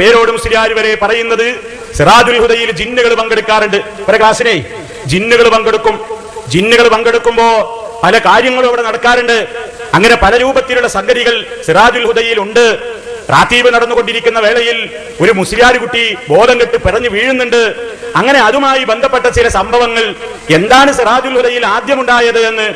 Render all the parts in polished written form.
പേരോട് മുസ്ലിയാർ വരെ പറയുന്നത് സിറാജുൽ ഹുദയിൽ ജിന്നുകൾ പങ്കെടുക്കാറുണ്ട്. ഒരു ക്ലാസ്സിനെ ജിന്നുകൾ പങ്കെടുക്കുമ്പോ പല കാര്യങ്ങളും അവിടെ നടക്കാറുണ്ട്. അങ്ങനെ പല രൂപത്തിലുള്ള സംഗതികൾ സിറാജുൽ ഹുദയിൽ ഉണ്ട്. റാത്തീബ് നടന്നുകൊണ്ടിരിക്കുന്ന വേളയിൽ ഒരു മുസ്ലിയാർ കുട്ടി ബോധം കെട്ട് പിറഞ്ഞു വീഴുന്നുണ്ട്. അങ്ങനെ അതുമായി ബന്ധപ്പെട്ട ചില സംഭവങ്ങൾ എന്താണ് സിറാജുൽ ഹുദയിൽ ആദ്യമുണ്ടായത് എന്ന്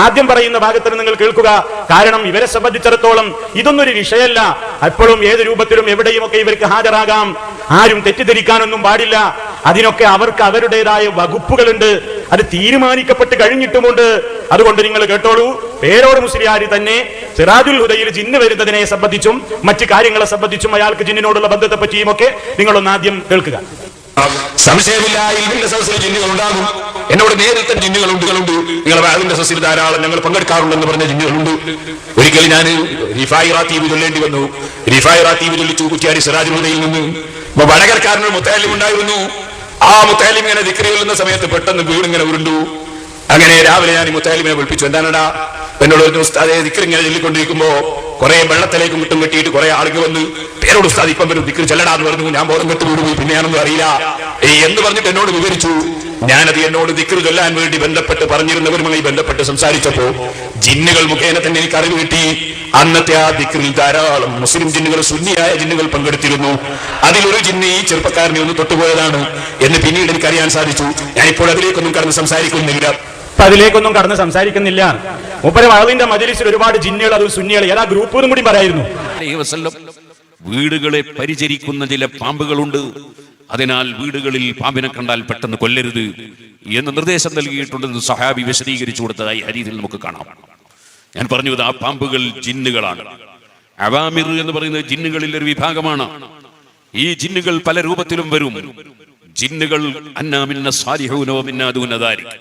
ആദ്യം പറയുന്ന ഭാഗത്തിന് നിങ്ങൾ കേൾക്കുക. കാരണം ഇവരെ സംബന്ധിച്ചിടത്തോളം ഇതൊന്നൊരു വിഷയമല്ല. അപ്പോഴും ഏത് രൂപത്തിലും എവിടെയുമൊക്കെ ഇവർക്ക് ഹാജരാകാം. ആരും തെറ്റിദ്ധരിക്കാനൊന്നും പാടില്ല. അതിനൊക്കെ അവർക്ക് അവരുടേതായ വകുപ്പുകളുണ്ട്. അത് തീരുമാനിക്കപ്പെട്ട് കഴിഞ്ഞിട്ടുമുണ്ട്. അതുകൊണ്ട് നിങ്ങൾ കേട്ടോളൂ. പേരോട് മുസ്ലിയാർ തന്നെ സിറാജുൽ ഹുദയിൽ ജിന്ന് വരുന്നതിനെ സംബന്ധിച്ചും മറ്റു കാര്യങ്ങളെ സംബന്ധിച്ചും അയാൾക്ക് ജിന്നിനോടുള്ള ബന്ധത്തെ പറ്റിയും ഒക്കെ നിങ്ങളൊന്ന് ആദ്യം കേൾക്കുക. സംശയമില്ല, ഇൽമിന്റെ സദസ്സിൽ ജിന്നുകൾ ഉണ്ടാകും. എന്നോട് നേരിട്ട് ജിന്നുകളുണ്ട്. നിങ്ങളെ അതിന്റെ സദസ്സിൽ ധാരാളം ഞങ്ങൾ പങ്കെടുക്കാറുണ്ടെന്ന് പറഞ്ഞ ജിന്നുകളുണ്ട്. ഒരിക്കൽ ഞാൻ റിഫായി റാത്തീബ് ചൊല്ലേണ്ടി വന്നു. റിഫായി റാത്തീബ് ചൊല്ലിച്ചു കുറ്റിയാടി സിറാജുൽ ഹുദയിൽ നിന്ന്. വടകരക്കാരനൊരു മുത്തഅല്ലിം ഉണ്ടായിരുന്നു. ആ മുത്തഅല്ലിം ഇങ്ങനെ ദിക്ർ ചൊല്ലുന്ന സമയത്ത് പെട്ടെന്ന് വീടിങ്ങനെ ഉരുണ്ടു. അങ്ങനെ രാവിലെ ഞാൻ ഈ മുത്തഅല്ലിമിനെ വിളിപ്പിച്ചു. എന്താണടാ? എന്നോട് ഉസ്താദേ ദിക്ർ ഇങ്ങനെ ചൊല്ലിക്കൊണ്ടിരിക്കുമ്പോ കുറെ വെള്ളത്തിലേക്ക് മുട്ടും കെട്ടിയിട്ട് കുറെ ആളുകൾ വന്ന് പേരോട് ഉസ്താദ് ഇപ്പം വരും ദിക്ർ ചെല്ലടാന്ന് പറഞ്ഞു. ഞാൻ ബോധം കെട്ട് വീടുപോയി. പിന്നെ ഞാനൊന്നും അറിയില്ല എന്ന് പറഞ്ഞിട്ട് എന്നോട് വിവരിച്ചു. ഞാനത് എന്നോട് ദിക്ർ ചൊല്ലാൻ വേണ്ടി ബന്ധപ്പെട്ട് പറഞ്ഞിരുന്നവരുമായി ബന്ധപ്പെട്ട് സംസാരിച്ചപ്പോ ജിന്നുകൾ മുഖേന തന്നെ എനിക്ക് അറിവ് കിട്ടി. അന്നത്തെ ആ ദിക്റിൽ ധാരാളം മുസ്ലിം ജിന്നുകൾ, സുന്നിയായ ജിന്നുകൾ പങ്കെടുത്തിരുന്നു. അതിലൊരു ജിന്ന് ഈ ചെറുപ്പക്കാരനെ ഒന്ന് തൊട്ടുപോയതാണ് എന്ന് പിന്നീട് എനിക്കറിയാൻ സാധിച്ചു. ഞാനിപ്പോൾ അതിലേക്കൊന്നും കടന്ന് സംസാരിക്കുന്നില്ല. മൂപ്പരെ വഅദിന്റെ മജ്‌ലിസിൽ ഒരുപാട് ജിന്നുകൾ, അത് സുന്നികൾ, ഏതാ ഗ്രൂപ്പ് എന്നും കൂടി പറയായിരുന്നു. വീടുകളെ പരിചരിക്കുന്ന ചില പാമ്പുകളുണ്ട്. അതിനാൽ വീടുകളിൽ പാമ്പിനെ കണ്ടാൽ പെട്ടെന്ന് കൊല്ലരുത് എന്ന് നിർദ്ദേശം നൽകിയിട്ടുണ്ടെന്ന് സഹാബി വിശദീകരിച്ചു കൊടുത്തതായി ഹദീസിൽ നമുക്ക് കാണാം. ഞാൻ പറഞ്ഞത് ആ പാമ്പുകൾ ജിന്നുകളാണ്. അവാമിർ എന്ന് പറയുന്നത് ജിന്നുകളിൽ ഒരു വിഭാഗമാണ്. ഈ ജിന്നുകൾ പല രൂപത്തിലും വരും. ജിന്നുകൾ അന്നാമിന്ന സാലിഹൂനോ മിന്നാ ദൂന ദാലിക്.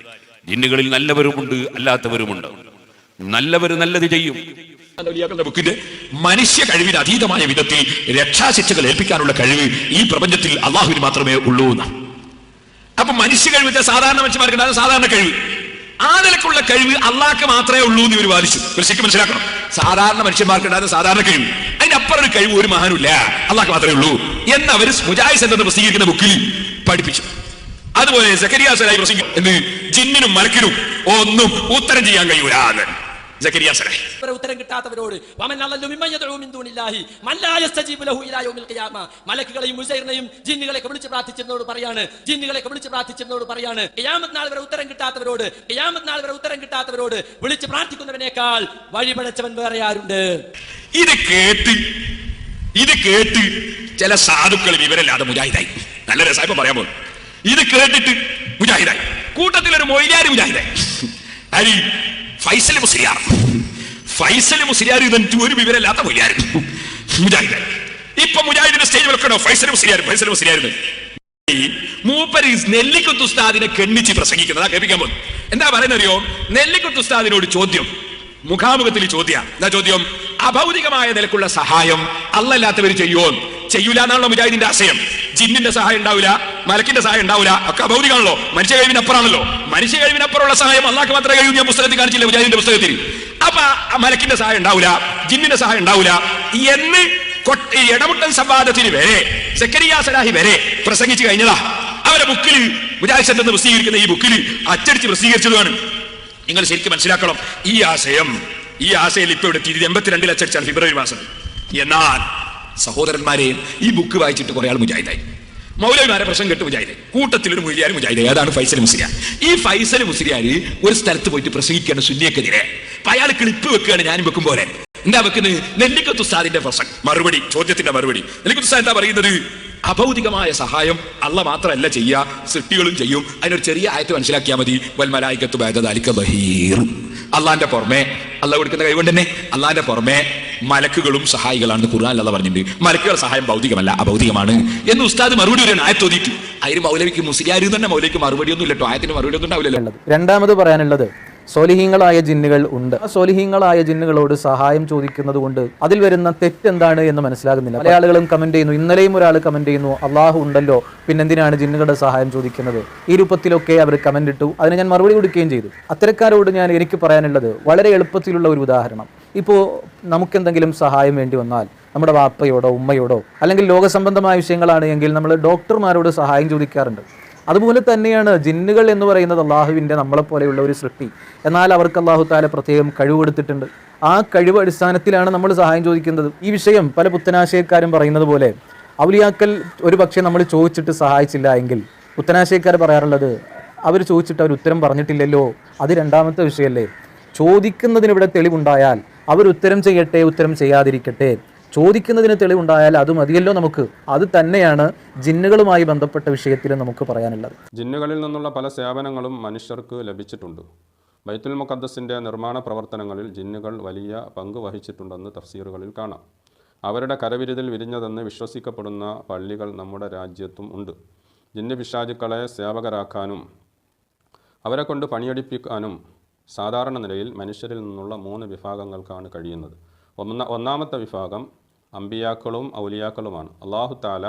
ജിന്നുകളിൽ നല്ലവരുമുണ്ട്, അല്ലാത്തവരുമുണ്ട്. നല്ലവര് നല്ലത് ചെയ്യും. മനുഷ്യ കഴിവിന് അതീതമായ വിധത്തിൽ രക്ഷാശിക്ഷകൾ ഏൽപ്പിക്കാനുള്ള കഴിവ് ഈ പ്രപഞ്ചത്തിൽ അള്ളാഹുവിന് മാത്രമേ ഉള്ളൂ എന്ന്. അപ്പൊ മനുഷ്യ കഴിവ് സാധാരണ മനുഷ്യന്മാർക്ക് സാധാരണ കഴിവ്, ആ നിലക്കുള്ള കഴിവ് അള്ളാഹ്ക്ക് മാത്രമേ ഉള്ളൂ എന്ന് ഇവർ വാദിച്ചു. ശരിക്കും മനസ്സിലാക്കണം, സാധാരണ മനുഷ്യന്മാർക്ക് ഉണ്ടാകുന്ന സാധാരണ കഴിവ്, അതിനപ്പുറം ഒരു കഴിവ് ഒരു മഹാനുമില്ല, അള്ളാഹ്ക്ക് മാത്രമേ ഉള്ളൂ എന്ന് അവർ മുജാഹിദ് സെന്റർ പ്രസിദ്ധീകരിക്കുന്ന ബുക്കിൽ പഠിപ്പിച്ചു. അതുപോലെ സക്കരിയ സലാഹി പ്രസംഗിക്കും എന്ന് ജിന്നിനും മലക്കിനും ഒന്നും ഉത്തരം ചെയ്യാൻ കഴിയൂല. ഉത്തരം കിട്ടാത്തവരോട് മലക്കുകളെയും മുസൈറിനെയും ജിന്നുകളെയൊക്കെ വിളിച്ച് പ്രാർത്ഥിച്ചിരുന്നോട് പറയാണ് ഖിയാമത്ത് നാൾ വരെ ഉത്തരം കിട്ടാത്തവരോട് വിളിച്ച് പ്രാർത്ഥിക്കുന്നവനേക്കാൾ വഴിപഴച്ചവൻ വേറെ ആരുണ്ട്? ഇത് കേട്ട് ചില സാധുക്കൾ വിവരമില്ലാതെ മുജാഹിദായി. നല്ല രസായപ്പം പറയാൻ പോകും. ഇത് കേട്ടിട്ട് മുജാഹിദായി. കൂട്ടത്തിലൊരു മൊയ്ലിയാർ മുജാഹിദായി. അരി ഫൈസൽ മുസ്ലിയാർ ഇതെനിക്ക് ഒരു വിവരമില്ലാത്ത മൊയ്ലിയാർ മുജാഹിദായി. ഇപ്പൊ മുജാഹിദിന്റെ സ്റ്റേജ് വെക്കണോ? ഫൈസൽ മുസ്ലിയാർ മൂപ്പര് നെല്ലിക്കുത്ത് ഉസ്താദിനെ കെണ്ണിച്ച് പ്രസംഗിക്കുന്നതാ കേൾപ്പിക്കാൻ പോകും. എന്താ പറയുന്നറിയോ? നെല്ലിക്കുത്ത് ഉസ്താദിനോട് ചോദ്യം, മുഖാമുഖത്തിൽ ചോദ്യം, അഭൗതികമായ നിലക്കുള്ള സഹായം അല്ലാത്തവർ ചെയ്യൂല എന്നാണല്ലോ മുജാഹിദിന്റെ ആശയം. ജിന്നിന്റെ സഹായം ഉണ്ടാവില്ല, മലക്കിന്റെ സഹായം ഉണ്ടാവില്ല, ഒക്കെ അഭൗതികമാണല്ലോ, മനുഷ്യ കഴിവിനപ്പുറമാണല്ലോ. മനുഷ്യ കഴിവിനപ്പുറമുള്ള സഹായം അള്ളാഹ്ക്ക് മാത്രമേ കഴിയൂ. ഞാൻ പുസ്തകത്തിൽ കാണിച്ചില്ല, മുജാഹിദിന്റെ പുസ്തകത്തിൽ. അപ്പൊ മലക്കിന്റെ സഹായം ഉണ്ടാവില്ല, ജിന്നിന്റെ സഹായം ഉണ്ടാവില്ല എന്ന് ഇടമുട്ടൽ സംവാദത്തിന് വരെ സക്കരിയ സലാഹി വരെ പ്രസംഗിച്ചു കഴിഞ്ഞതാ. അവരെ ബുക്കിൽ മുജാഹിദ് സെന്റർ പ്രസിദ്ധീകരിക്കുന്ന ഈ ബുക്കിൽ അച്ചടിച്ച് പ്രസിദ്ധീകരിച്ചതാണ്. നിങ്ങൾ ശരിക്കും മനസ്സിലാക്കണം ഈ ആശയം ഇപ്പൊ ഇവിടെ 82 അച്ചടിച്ചാണ് ഫെബ്രുവരി മാസം. എന്നാൽ സഹോദരന്മാരെ, ഈ ബുക്ക് വായിച്ചിട്ട് കുറെ ആൾ മുജാഹിദായി, മൗലവിമാരെ പ്രശ്നം കേട്ട് മുജാഹിദായി. കൂട്ടത്തിൽ ഒരു മൊയ്ലിയാർ മുജാഹിദായി. അതാണ് ഫൈസൽ മുസ്ലിയാർ. ഈ ഫൈസൽ മുസ്ലിയാർ ഒരു സ്ഥലത്ത് പോയിട്ട് പ്രസംഗിക്കുകയാണ് സുന്നിയക്കെതിരെ. അപ്പൊ അയാൾ ക്ലിപ്പ് വെക്കുകയാണ്. ഞാനും വെക്കും പോലെ എന്താ വെക്കുന്നത്? നെല്ലിക്കുത്ത് ഉസ്താദിന്റെ പ്രസംഗം ചോദ്യത്തിന്റെ മറുപടി. നെല്ലിക്കുത്ത് ഉസ്താദ് എന്താ പറയുന്നത്? അഭൗതികമായ സഹായം അള്ളാഹ് മാത്രമല്ല ചെയ്യുക, സൃഷ്ടികളും ചെയ്യും. അതിനൊരു ചെറിയ ആയത്ത് മനസ്സിലാക്കിയാൽ മതി. വൽ മലായികത്തു ബഅദ ദാലിക ബഹീർ. അള്ളാന്റെ പുറമെ, അള്ളാഹ് കൊടുക്കുന്ന കൈകൊണ്ട് തന്നെ അള്ളാന്റെ പുറമെ മലക്കുകളും സഹായികളാണെന്ന് ഖുർആനിൽ അള്ളാഹ് പറഞ്ഞിട്ടുണ്ട്. മലക്കുകളുടെ സഹായം ഭൗതികമല്ല, അഭൗതികമാണ് എന്ന് ഉസ്താദ് മറുപടി ഒരു ആയത്ത് ഓതിയിട്ട്. അതിന് മൗലവിക്ക് മുസ്ലിയാർ തന്നെ മൗലവിക്ക് മറുപടി ഒന്നും ഇല്ലട്ടോ, ആയത്തിന് മറുപടി ഒന്നും ഉണ്ടാവില്ലല്ലോ. രണ്ടാമത് പറയാനുള്ളത്, സോലിഹീങ്ങളായ ജിന്നുകൾ ഉണ്ട്. ആ സോലിഹീങ്ങളായ ജിന്നുകളോട് സഹായം ചോദിക്കുന്നത് കൊണ്ട് അതിൽ വരുന്ന തെറ്റെന്താണ് എന്ന് മനസ്സിലാകുന്നില്ല. പല ആളുകളും കമന്റ് ചെയ്യുന്നു. ഇന്നലെയും ഒരാൾ കമന്റ് ചെയ്യുന്നു, അള്ളാഹു ഉണ്ടല്ലോ, പിന്നെന്തിനാണ് ജിന്നുകളുടെ സഹായം ചോദിക്കുന്നത്? ഈ രൂപത്തിലൊക്കെ അവർ കമന്റ് ഇട്ടു. അതിന് ഞാൻ മറുപടി കൊടുക്കുകയും ചെയ്തു. അത്തരക്കാരോട് എനിക്ക് പറയാനുള്ളത് വളരെ എളുപ്പത്തിലുള്ള ഒരു ഉദാഹരണം. ഇപ്പോൾ നമുക്കെന്തെങ്കിലും സഹായം വേണ്ടി വന്നാൽ നമ്മുടെ വാപ്പയോടോ ഉമ്മയോടോ അല്ലെങ്കിൽ ലോകസംബന്ധമായ വിഷയങ്ങളാണ് എങ്കിൽ നമ്മൾ ഡോക്ടർമാരോട് സഹായം ചോദിക്കാറുണ്ട്. അതുപോലെ തന്നെയാണ് ജിന്നുകൾ എന്ന് പറയുന്നത് അള്ളാഹുവിൻ്റെ നമ്മളെപ്പോലെയുള്ള ഒരു സൃഷ്ടി. എന്നാൽ അവർക്ക് അള്ളാഹു താല പ്രത്യേകം കഴിവ് കൊടുത്തിട്ടുണ്ട്. ആ കഴിവ് അടിസ്ഥാനത്തിലാണ് നമ്മൾ സഹായം ചോദിക്കുന്നത്. ഈ വിഷയം പല പുത്തനാശയക്കാരും പറയുന്നത് പോലെ ഔലിയാക്കൽ ഒരു പക്ഷേ നമ്മൾ ചോദിച്ചിട്ട് സഹായിച്ചില്ല എങ്കിൽ പുത്തനാശയക്കാർ പറയാറുള്ളത് അവർ ചോദിച്ചിട്ട് അവർ ഉത്തരം പറഞ്ഞിട്ടില്ലല്ലോ, അത് രണ്ടാമത്തെ വിഷയമല്ലേ. ചോദിക്കുന്നതിനിവിടെ തെളിവുണ്ടായാൽ അവർ ഉത്തരം ചെയ്യട്ടെ, ഉത്തരം ചെയ്യാതിരിക്കട്ടെ. ചോദിക്കുന്നതിന് തെളിവുണ്ടായാൽ അത് മതിയല്ലോ നമുക്ക്. അത് തന്നെയാണ് ജിന്നുകളുമായി ബന്ധപ്പെട്ട വിഷയത്തിൽ നമുക്ക് പറയാനുള്ളത്. ജിന്നുകളിൽ നിന്നുള്ള പല സേവനങ്ങളും മനുഷ്യർക്ക് ലഭിച്ചിട്ടുണ്ട്. ബൈത്തുൽ മുഖദ്ദസിൻ്റെ നിർമ്മാണ പ്രവർത്തനങ്ങളിൽ ജിന്നുകൾ വലിയ പങ്ക് വഹിച്ചിട്ടുണ്ടെന്ന് തഫ്സീറുകളിൽ കാണാം. അവരുടെ കരവിരുതിൽ വിരിഞ്ഞതെന്ന് വിശ്വസിക്കപ്പെടുന്ന പള്ളികൾ നമ്മുടെ രാജ്യത്തും ഉണ്ട്. ജിന്ന് പിശാചുക്കളെ സേവകരാക്കാനും അവരെ കൊണ്ട് പണിയെടുപ്പിക്കാനും സാധാരണ നിലയിൽ മനുഷ്യരിൽ നിന്നുള്ള 3 വിഭാഗങ്ങൾക്കാണ് കഴിയുന്നത്. ഒന്നാമത്തെ വിഭാഗം അമ്പിയാക്കളും ഔലിയാക്കളുമാണ്. അള്ളാഹു താല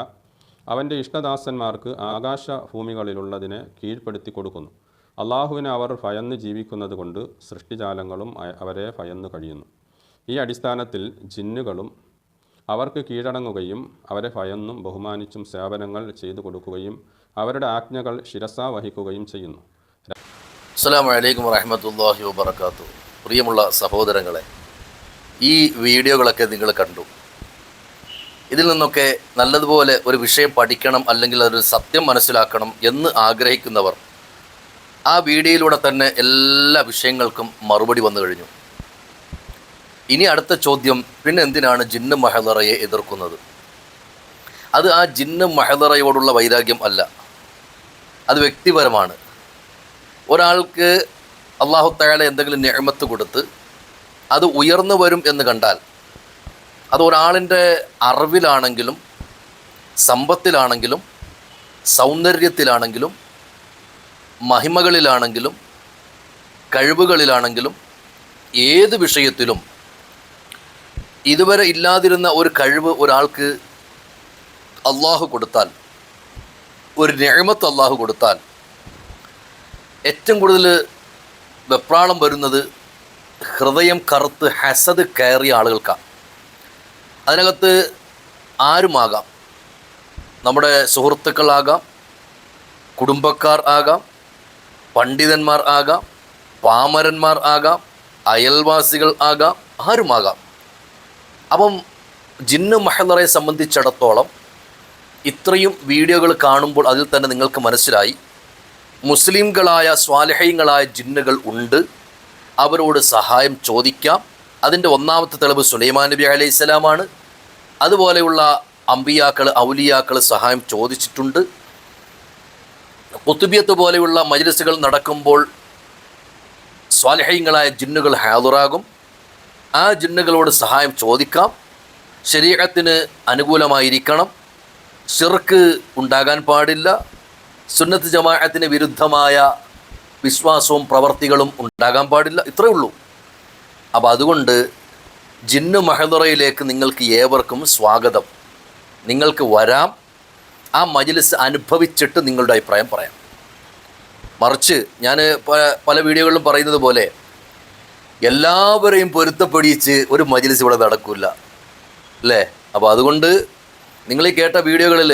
അവൻ്റെ ഇഷ്ടദാസന്മാർക്ക് ആകാശ ഭൂമികളിലുള്ളതിനെ കീഴ്പ്പെടുത്തി കൊടുക്കുന്നു. അള്ളാഹുവിനെ അവർ ഭയന്ന് ജീവിക്കുന്നത് കൊണ്ട് സൃഷ്ടിജാലങ്ങളും അവരെ ഭയന്ന് കഴിയുന്നു. ഈ അടിസ്ഥാനത്തിൽ ജിന്നുകളും അവർക്ക് കീഴടങ്ങുകയും അവരെ ഭയന്നും ബഹുമാനിച്ചും സേവനങ്ങൾ ചെയ്തു കൊടുക്കുകയും അവരുടെ ആജ്ഞകൾ ശിരസാ വഹിക്കുകയും ചെയ്യുന്നു. അസ്സലാമു അലൈക്കും വറഹ്മത്തുള്ളാഹി വബറകാതുഹു. പ്രിയമുള്ള സഹോദരങ്ങളെ, ഈ വീഡിയോകളൊക്കെ നിങ്ങൾ കണ്ടു. ഇതിൽ നിന്നൊക്കെ നല്ലതുപോലെ ഒരു വിഷയം പഠിക്കണം അല്ലെങ്കിൽ അതൊരു സത്യം മനസ്സിലാക്കണം എന്ന് ആഗ്രഹിക്കുന്നവർ ആ വീഡിയോയിലൂടെ തന്നെ എല്ലാ വിഷയങ്ങൾക്കും മറുപടി വന്നു കഴിഞ്ഞു. ഇനി അടുത്ത ചോദ്യം, പിന്നെ എന്തിനാണ് ജിന്ന് മഹദറയെ എതിർക്കുന്നത്? അത് ആ ജിന്ന് മഹദറയോടുള്ള വൈരാഗ്യം അല്ല, അത് വ്യക്തിപരമാണ്. ഒരാൾക്ക് അല്ലാഹു തആല എന്തെങ്കിലും നിഅമത്ത് കൊടുത്ത് അത് ഉയർന്നു വരും എന്ന് കണ്ടാൽ, അത് ഒരാളിൻ്റെ അറിവിലാണെങ്കിലും സമ്പത്തിലാണെങ്കിലും സൗന്ദര്യത്തിലാണെങ്കിലും മഹിമകളിലാണെങ്കിലും കഴിവുകളിലാണെങ്കിലും ഏത് വിഷയത്തിലും ഇതുവരെ ഇല്ലാതിരുന്ന ഒരു കഴിവ് ഒരാൾക്ക് അള്ളാഹു കൊടുത്താൽ, ഒരു നിഅമത്ത് അള്ളാഹു കൊടുത്താൽ, ഏറ്റവും കൂടുതൽ വെപ്രാളം വരുന്നത് ഹൃദയം കറുത്ത് ഹസദ് കയറിയ ആളുകൾക്കാണ്. അതിനകത്ത് ആരുമാകാം, നമ്മുടെ സുഹൃത്തുക്കളാകാം, കുടുംബക്കാർ ആകാം, പണ്ഡിതന്മാർ ആകാം, പാമരന്മാർ ആകാം, അയൽവാസികൾ ആകാം, ആരുമാകാം. അപ്പം ജിന്ന് മഹദറയെ സംബന്ധിച്ചിടത്തോളം ഇത്രയും വീഡിയോകൾ കാണുമ്പോൾ അതിൽ തന്നെ നിങ്ങൾക്ക് മനസ്സിലായി, മുസ്ലിംകളായ സ്വാലിഹീങ്ങളായ ജിന്നുകൾ ഉണ്ട്, അവരോട് സഹായം ചോദിക്കാം. അതിൻ്റെ ഒന്നാമത്തെ തെളിവ് സുലൈമാൻ നബി അലൈഹിസ്സലാമാണ്. അതുപോലെയുള്ള അമ്പിയാക്കൾ ഔലിയാക്കൾ സഹായം ചോദിച്ചിട്ടുണ്ട്. ഖുതുബിയത്ത് പോലെയുള്ള മജ്ലിസുകൾ നടക്കുമ്പോൾ സ്വാലിഹീങ്ങളായ ജിന്നുകൾ ഹാദിറാകും. ആ ജിന്നുകളോട് സഹായം ചോദിക്കാം. ശരീഅത്തിന് അനുകൂലമായിരിക്കണം, ശിർക്ക് ഉണ്ടാകാൻ പാടില്ല, സുന്നത്ത് ജമാഅത്തിന് വിരുദ്ധമായ വിശ്വാസവും പ്രവർത്തികളും ഉണ്ടാകാൻ പാടില്ല. ഇത്രയേ ഉള്ളൂ. അപ്പോൾ അതുകൊണ്ട് ജിന്ന് മഹദറയിലേക്ക് നിങ്ങൾക്ക് ഏവർക്കും സ്വാഗതം. നിങ്ങൾക്ക് വരാം, ആ മജ്ലിസ് അനുഭവിച്ചിട്ട് നിങ്ങളുടെ അഭിപ്രായം പറയാം. മറിച്ച് ഞാൻ പല വീഡിയോകളിലും പറയുന്നത് പോലെ എല്ലാവരെയും പൊരുത്തപ്പെടിച്ച് ഒരു മജ്ലിസ് ഇവിടെ നടക്കില്ല അല്ലേ. അപ്പോൾ അതുകൊണ്ട് നിങ്ങൾ ഈ കേട്ട വീഡിയോകളിൽ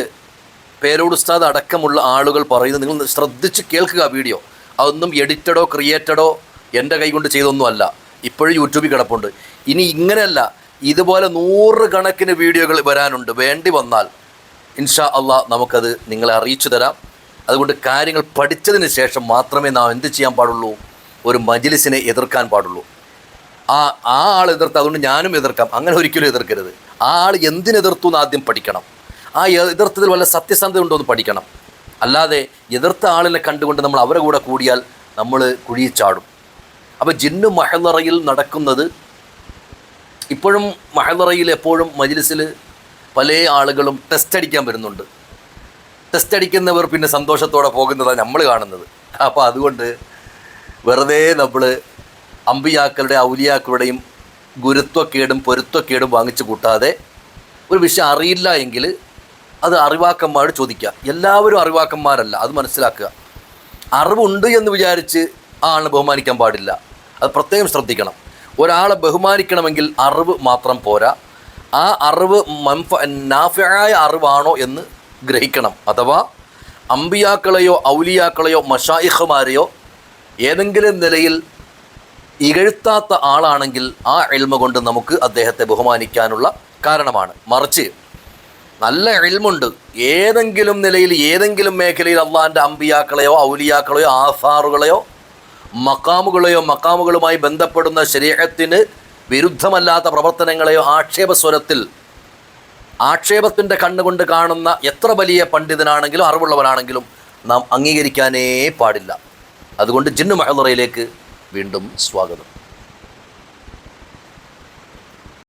പേരോട് ഉസ്താദ് അടക്കമുള്ള ആളുകൾ പറയുന്നത് നിങ്ങൾ ശ്രദ്ധിച്ച് കേൾക്കുക. വീഡിയോ അതൊന്നും എഡിറ്റഡോ ക്രിയേറ്റഡോ എൻ്റെ കൈ കൊണ്ട് ചെയ്തൊന്നുമല്ല, ഇപ്പോഴും യൂട്യൂബിൽ കിടപ്പുണ്ട്. ഇനി ഇങ്ങനെയല്ല, ഇതുപോലെ 100 കണക്കിന് വീഡിയോകൾ വരാനുണ്ട്. വേണ്ടി വന്നാൽ ഇൻഷാ അള്ളാഹ് നമുക്കത് നിങ്ങളെ അറിയിച്ചു തരാം. അതുകൊണ്ട് കാര്യങ്ങൾ പഠിച്ചതിന് ശേഷം മാത്രമേ നാം എന്ത് ചെയ്യാൻ പാടുള്ളൂ, ഒരു മജ്ലിസിനെ എതിർക്കാൻ പാടുള്ളൂ. ആ ആൾ എതിർത്ത് അതുകൊണ്ട് ഞാനും എതിർക്കാം, അങ്ങനെ ഒരിക്കലും എതിർക്കരുത്. ആ ആൾ എന്തിനെതിർത്തു എന്ന് ആദ്യം പഠിക്കണം. ആ എതിർത്തതിൽ വല്ല സത്യസന്ധത ഉണ്ടോ എന്ന് പഠിക്കണം. അല്ലാതെ എതിർത്ത ആളിനെ കണ്ടുകൊണ്ട് നമ്മൾ അവരെ കൂടെ കൂടിയാൽ നമ്മൾ കുഴിയിൽ ചാടും. അപ്പോൾ ജിന്ന് മഹദറയിൽ നടക്കുന്നത് ഇപ്പോഴും മഹദറയിൽ എപ്പോഴും മജ്ലിസിൽ പല ആളുകളും ടെസ്റ്റ് അടിക്കാൻ വരുന്നുണ്ട്. ടെസ്റ്റ് അടിക്കുന്നവർ പിന്നെ സന്തോഷത്തോടെ പോകുന്നതാണ് നമ്മൾ കാണുന്നത്. അപ്പോൾ അതുകൊണ്ട് വെറുതെ നമ്മൾ അമ്പിയാക്കളുടെ ഔലിയാക്കളുടെയും ഗുരുത്വക്കേടും പൊരുത്തക്കേടും വാങ്ങിച്ചു കൂട്ടാതെ ഒരു വിഷയം അറിയില്ല എങ്കിൽ അത് അറിവാക്കന്മാരോട് ചോദിക്കുക. എല്ലാവരും അറിവാക്കന്മാരല്ല, അത് മനസ്സിലാക്കുക. അറിവുണ്ട് എന്ന് വിചാരിച്ച് ആ ആളിനെ ബഹുമാനിക്കാൻ പാടില്ല. അത് പ്രത്യേകം ശ്രദ്ധിക്കണം. ഒരാളെ ബഹുമാനിക്കണമെങ്കിൽ അറിവ് മാത്രം പോരാ, ആ അറിവ് നാഫിയായ അറിവാണോ എന്ന് ഗ്രഹിക്കണം. അഥവാ അമ്പിയാക്കളെയോ ഔലിയാക്കളെയോ മശായിഖുമാരെയോ ഏതെങ്കിലും നിലയിൽ ഇകഴ്ത്താത്ത ആളാണെങ്കിൽ ആ ഇൽമ കൊണ്ട് നമുക്ക് അദ്ദേഹത്തെ ബഹുമാനിക്കാനുള്ള കാരണമാണ്. മറിച്ച് നല്ല ഇൽമുണ്ട്, ഏതെങ്കിലും നിലയിൽ ഏതെങ്കിലും മേഖലയിൽ അള്ളാഹിൻ്റെ അമ്പിയാക്കളെയോ ഔലിയാക്കളെയോ ആസാറുകളെയോ മക്കാമുകളുമായി ബന്ധപ്പെടുന്ന ശരീഅത്തിന് വിരുദ്ധമല്ലാത്ത പ്രവർത്തനങ്ങളെയോ ആക്ഷേപത്തിൻ്റെ കണ്ണുകൊണ്ട് കാണുന്ന എത്ര വലിയ പണ്ഡിതനാണെങ്കിലും അറിവുള്ളവനാണെങ്കിലും നാം അംഗീകരിക്കാനേ പാടില്ല. അതുകൊണ്ട് ജിന്നു മഹ്ളറയിലേക്ക് വീണ്ടും സ്വാഗതം.